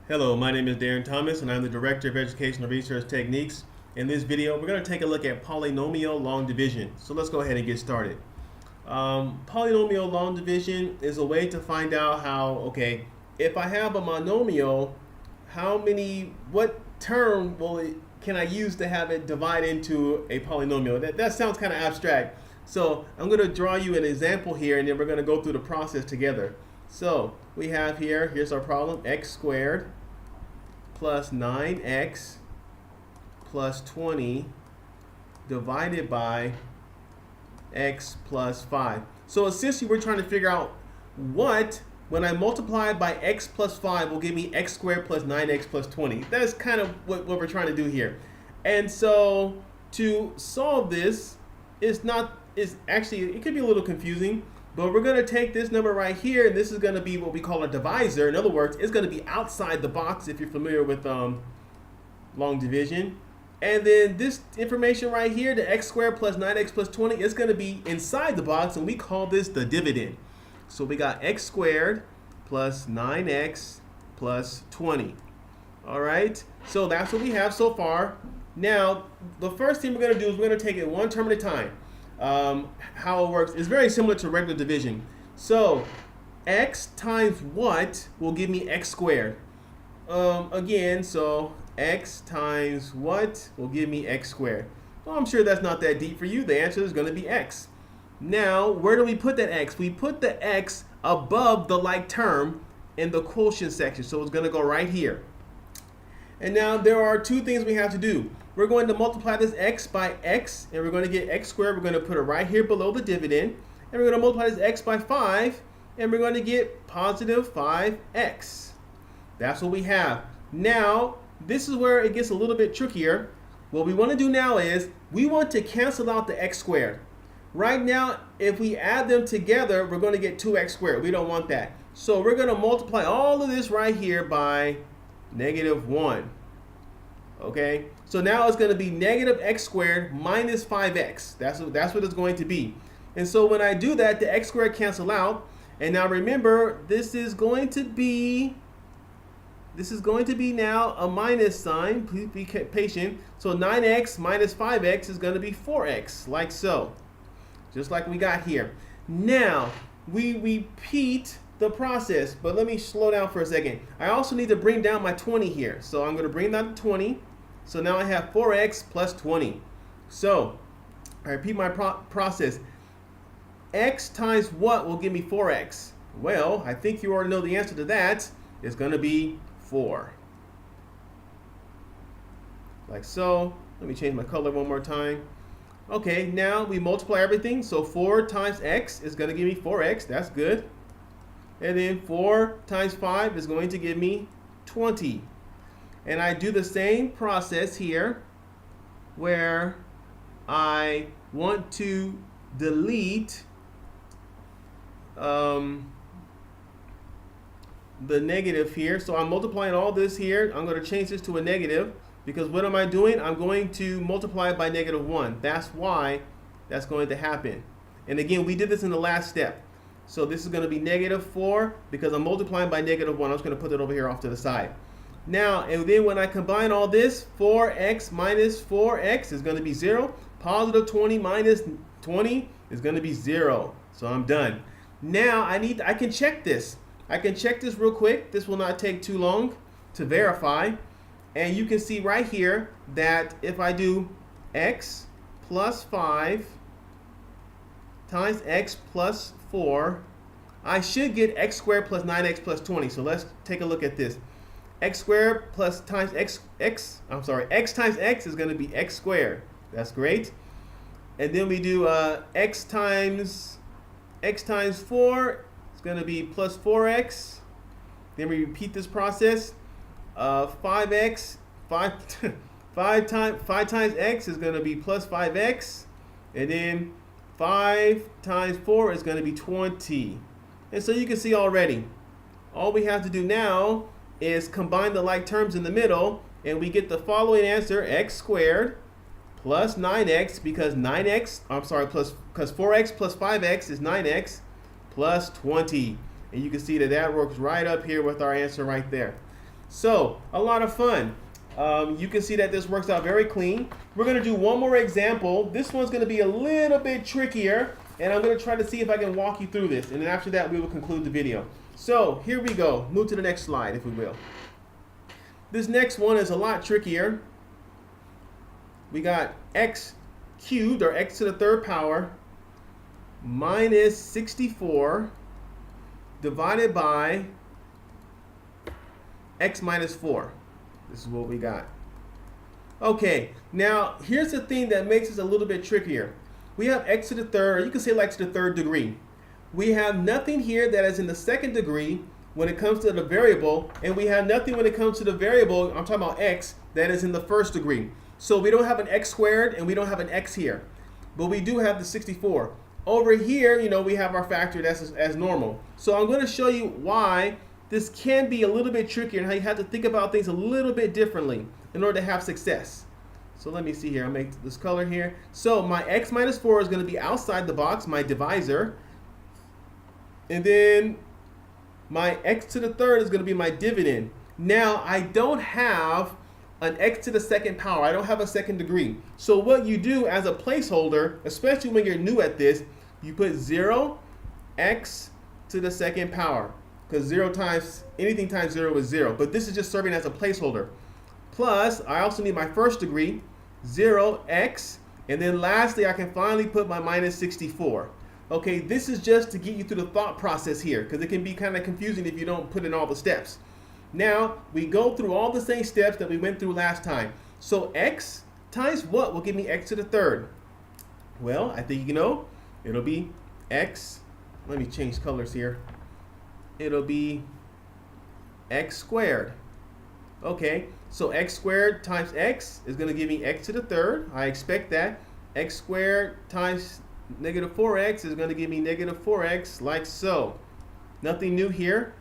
Hello, my name is Darren Thomas and I'm the Director of Educational Research Techniques. In this video, we're going to take a look at polynomial long division. So let's go ahead and get started. Polynomial long division is a way to find out if I have a monomial, what term can I use to have it divide into a polynomial? That sounds kind of abstract. So I'm going to draw you an example here and then we're going to go through the process together. So we have here's our problem, x squared plus 9x plus 20 divided by x plus 5. So essentially we're trying to figure out when I multiply by x plus 5 will give me x squared plus 9x plus 20. That's kind of what we're trying to do here. And so to solve this, it could be a little confusing. But we're going to take this number right here, and this is going to be what we call a divisor. In other words, it's going to be outside the box if you're familiar with long division. And then this information right here, the x squared plus 9x plus 20, is going to be inside the box, and we call this the dividend. So we got x squared plus 9x plus 20. All right, so that's what we have so far. Now, the first thing we're going to do is we're going to take it one term at a time. How it works is very similar to regular division. So x times what will give me x squared? So x times what will give me x squared? Well, I'm sure that's not that deep for you. The answer is going to be x. Now, where do we put that x? We put the x above the like term in the quotient section. So it's going to go right here. And now there are two things we have to do. We're going to multiply this x by x, and we're going to get x squared. We're going to put it right here below the dividend. And we're going to multiply this x by 5, and we're going to get positive 5x. That's what we have. Now, this is where it gets a little bit trickier. What we want to do now is we want to cancel out the x squared. Right now, if we add them together, we're going to get 2x squared. We don't want that. So we're going to multiply all of this right here by -1. Okay, so now it's going to be negative x squared minus 5x. That's what it's going to be. And so when I do that, the x squared cancel out. And now remember, this is going to be now a minus sign. Please be patient. So 9x minus 5x is going to be 4x, like so. Just like we got here. Now, we repeat the process, but let me slow down for a second. I also need to bring down my 20 here. So I'm going to bring down the 20. So now I have 4x plus 20. So I repeat my process. X times what will give me 4x? Well, I think you already know the answer to that. It's going to be 4. Like so. Let me change my color one more time. Okay, now we multiply everything. So 4 times x is going to give me 4x. That's good. And then 4 times 5 is going to give me 20. And I do the same process here where I want to delete the negative here. So I'm multiplying all this here. I'm going to change this to a negative because what am I doing? I'm going to multiply by -1. That's why that's going to happen. And again, we did this in the last step. So this is going to be -4 because I'm multiplying by -1. I'm just going to put it over here off to the side. Now, and then when I combine all this, 4x minus 4x is going to be 0. Positive 20 minus 20 is going to be 0. So I'm done. Now I can check this. I can check this real quick. This will not take too long to verify. And you can see right here that if I do x plus 5 times x plus 4, I should get x squared plus 9x plus 20. So let's take a look at this. X squared plus times x times x is going to be x squared. That's great. And then we do x times 4 is going to be plus 4x. Then we repeat this process. 5 times x is going to be plus 5x. And then 5 times 4 is going to be 20. And so you can see already, all we have to do now is combine the like terms in the middle, and we get the following answer: x squared plus 9x, because 4x plus 5x is 9x, plus 20. And you can see that that works right up here with our answer right there. So, a lot of fun. You can see that this works out very clean. We're going to do one more example. This one's going to be a little bit trickier, and I'm going to try to see if I can walk you through this. And then after that, we will conclude the video. So, here we go. Move to the next slide, if we will. This next one is a lot trickier. We got x cubed, or x to the third power, minus 64 divided by x minus 4. This is what we got. Okay, now here's the thing that makes this a little bit trickier. We have x to the third, or you can say x to the third degree. We have nothing here that is in the second degree when it comes to the variable, and we have nothing when it comes to the variable, I'm talking about x, that is in the first degree. So we don't have an x squared and we don't have an x here, but we do have the 64. Over here, you know, we have our factor that's as normal. So I'm going to show you why this can be a little bit trickier and how you have to think about things a little bit differently in order to have success. So let me see here. I'll make this color here. So my x minus 4 is going to be outside the box, my divisor. And then my x to the third is going to be my dividend. Now, I don't have an x to the second power. I don't have a second degree. So what you do as a placeholder, especially when you're new at this, you put 0 x to the second power. Because 0 times, anything times 0 is 0. But this is just serving as a placeholder. Plus, I also need my first degree, 0x. And then lastly, I can finally put my minus 64. Okay, this is just to get you through the thought process here, because it can be kind of confusing if you don't put in all the steps. Now, we go through all the same steps that we went through last time. So x times what will give me x to the third? Well, I think you know, it'll be x, let me change colors here. It'll be x squared. Okay, so x squared times x is going to give me x to the third. I expect that. X squared times negative 4x is going to give me negative 4x, like so. Nothing new here.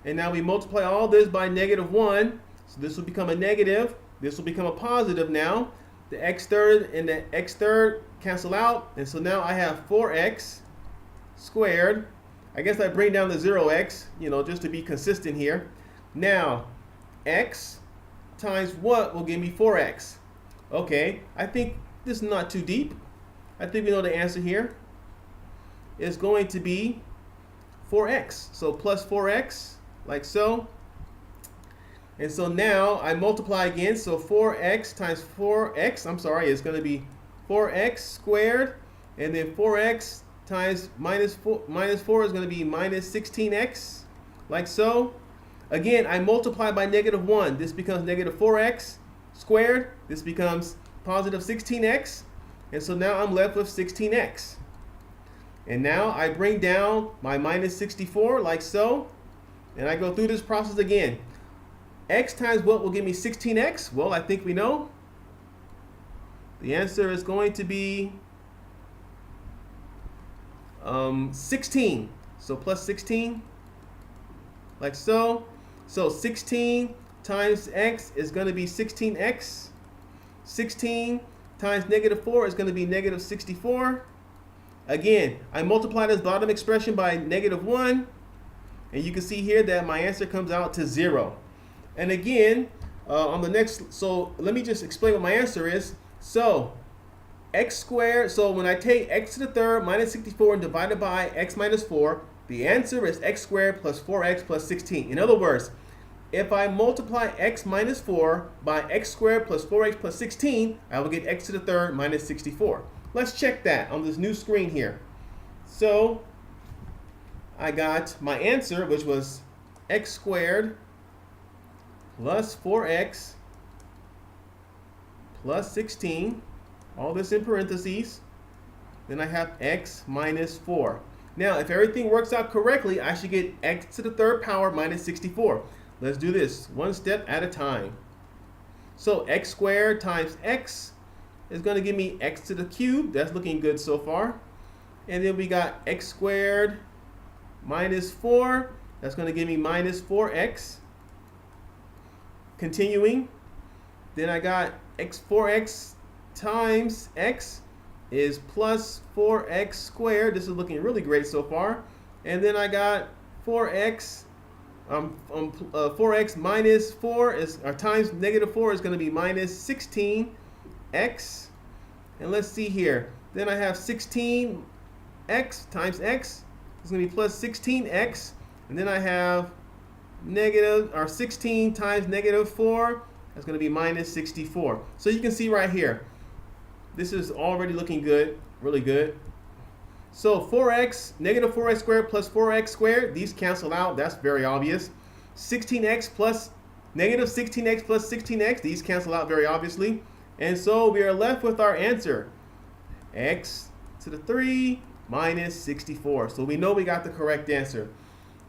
And now we multiply all this by negative 1. So this will become a negative. This will become a positive now. The x third and the x third cancel out. And so now I have 4x squared. I guess I bring down the 0x, you know, just to be consistent here. Now, x times what will give me 4x? Okay, I think this is not too deep. I think we know the answer here is going to be 4x. So plus 4x, like so. And so now I multiply again. So 4x times 4x, I'm sorry, it's going to be 4x squared. And then 4x times minus 4 is going to be minus 16x, like so. Again, I multiply by negative 1. This becomes negative 4x squared. This becomes positive 16x. And so now I'm left with 16x. And now I bring down my minus 64, like so. And I go through this process again. X times what will give me 16x? Well, I think we know. The answer is going to be 16. So plus 16, like so. So 16 times x is going to be 16x. 16 times negative 4 is going to be negative 64. Again, I multiply this bottom expression by negative 1. And you can see here that my answer comes out to 0. And again, on the next, so let me just explain what my answer is. So x squared, so when I take x to the third minus 64 and divide it by x minus 4, the answer is x squared plus 4x plus 16. In other words, if I multiply x minus 4 by x squared plus 4x plus 16, I will get x to the third minus 64. Let's check that on this new screen here. So I got my answer, which was x squared plus 4x plus 16. All this in parentheses. Then I have x minus 4. Now, if everything works out correctly, I should get x to the third power minus 64. Let's do this one step at a time. So x squared times x is going to give me x to the cube. That's looking good so far. And then we got x squared minus 4. That's going to give me minus 4x. Continuing. Then I got 4x times x is plus 4x squared. This is looking really great so far. And then I got 4x 4x minus 4 is, or times negative 4 is going to be minus 16x. And let's see here. Then I have 16x times x is going to be plus 16x. And then I have negative, or 16 times negative 4, that's going to be minus 64. So you can see right here, this is already looking good, really good. So 4x, negative 4x squared plus 4x squared, these cancel out, that's very obvious. 16x plus negative 16x plus 16x, these cancel out very obviously. And so we are left with our answer, x to the 3 minus 64. So we know we got the correct answer.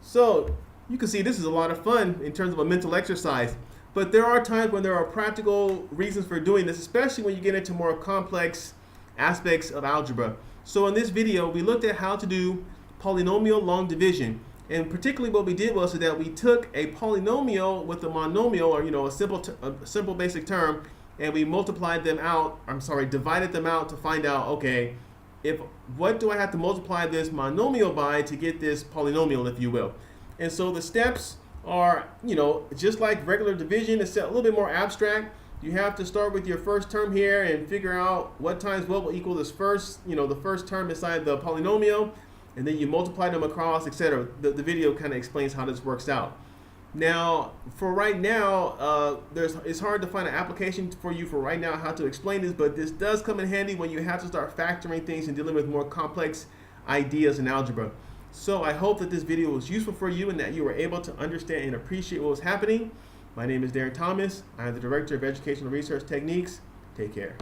So you can see this is a lot of fun in terms of a mental exercise. But there are times when there are practical reasons for doing this, especially when you get into more complex aspects of algebra. So in this video, we looked at how to do polynomial long division. And particularly what we did was that we took a polynomial with a monomial, or a simple basic term, and we multiplied them out, divided them out to find out, okay, what do I have to multiply this monomial by to get this polynomial, if you will. And so the steps are, just like regular division, it's a little bit more abstract. You have to start with your first term here and figure out what times what will equal this first, the first term inside the polynomial, and then you multiply them across, etc. The video kind of explains how this works out. Now, for right now, it's hard to find an application for you for right now how to explain this, but this does come in handy when you have to start factoring things and dealing with more complex ideas in algebra. So I hope that this video was useful for you and that you were able to understand and appreciate what was happening. My name is Darren Thomas. I am the Director of Educational Research Techniques. Take care.